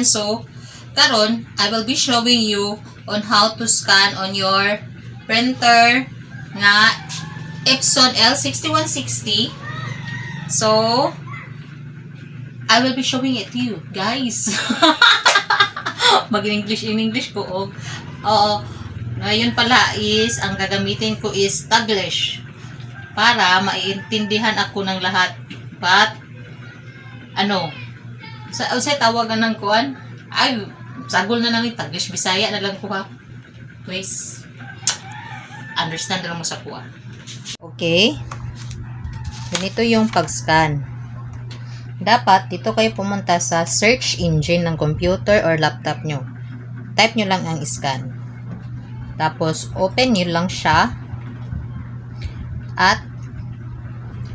So, karon I will be showing you on how to scan on your printer nga Epson L6160. So, I will be showing it to you, guys. Mag-English in English ko. Oo. Ngayon pala is, ang gagamitin ko is Taglish. Para maiintindihan ako ng lahat. But, sa tawagan ng kuan? Ay, sagol na lang yung Taglish. Bisaya na lang ko ha. Please. Understand na lang mo sa kuan. Okay. Ganito yung pag-scan. Dapat, dito kayo pumunta sa search engine ng computer or laptop nyo. Type nyo lang ang scan. Tapos, open nyo lang siya. At,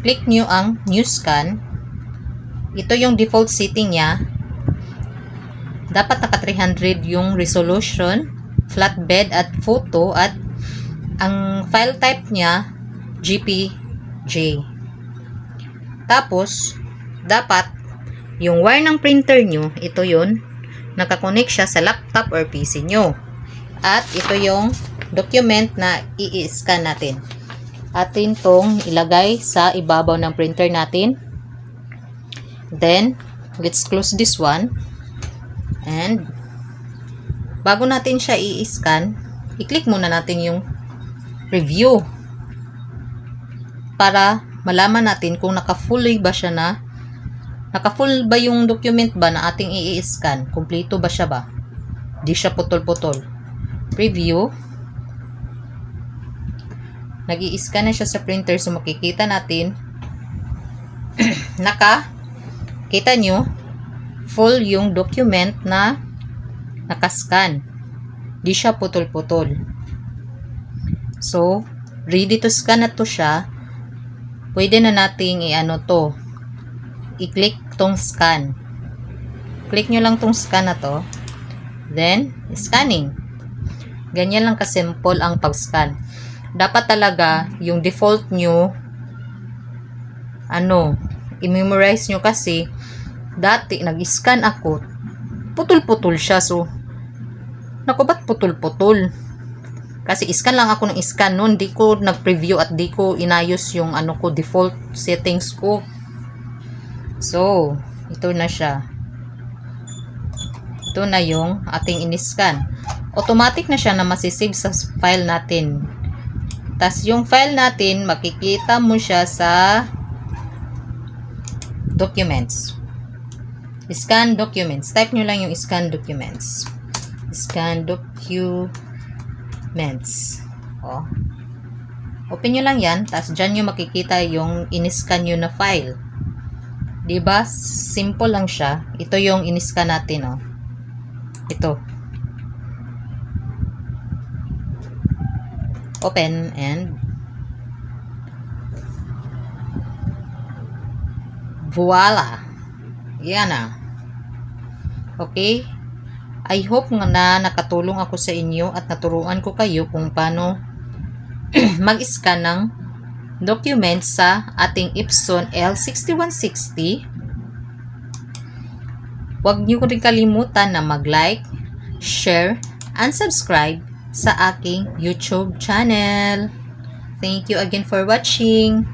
click nyo ang new scan. Ito yung default setting niya. Dapat naka 300 yung resolution, flatbed at photo, at ang file type niya, JPG. Tapos, dapat, yung wire ng printer nyo, ito yun, nakakonect siya sa laptop or PC nyo. At ito yung document na i-scan natin. Atin tong ilagay sa ibabaw ng printer natin. Then, let's close this one. And, bago natin siya i-scan, i-click muna natin yung review. Para malaman natin kung naka-full ba siya naka-full ba yung document ba na ating i-scan? Kumpleto ba siya ba? Di siya putol-putol. Preview. Nag-i-scan na siya sa printer. So, makikita natin kita nyo full yung document na nakascan. Di siya putol-putol. So, ready to scan na to siya. Pwede na nating i-click tong scan. Click nyo lang tong scan na to. Then, scanning. Ganyan lang kasimple ang pag-scan. Dapat talaga yung default nyo i-memorize nyo kasi dati nag-scan ako putol-putol siya. So, naku, ba't putol-putol? Kasi scan lang ako ng scan noon. Di ko nag-preview at di ko inayos yung default settings ko. So, ito na siya. Ito na yung ating in-scan. Automatic na siya na masisave sa file natin. Tas yung file natin, makikita mo siya sa documents. Scan documents. Type nyo lang yung scan documents. Scan documents. Open nyo lang yan. Tas dyan nyo makikita yung in-scan nyo na file. Diba? Simple lang siya. Ito yung in-scan natin. Ito. Open and voila. Yan na. Okay? I hope na nakatulong ako sa inyo at naturuan ko kayo kung paano mag-scan ng documents sa ating Epson L6160. Huwag niyo rin kalimutan na mag-like, share, and subscribe sa aking YouTube channel. Thank you again for watching.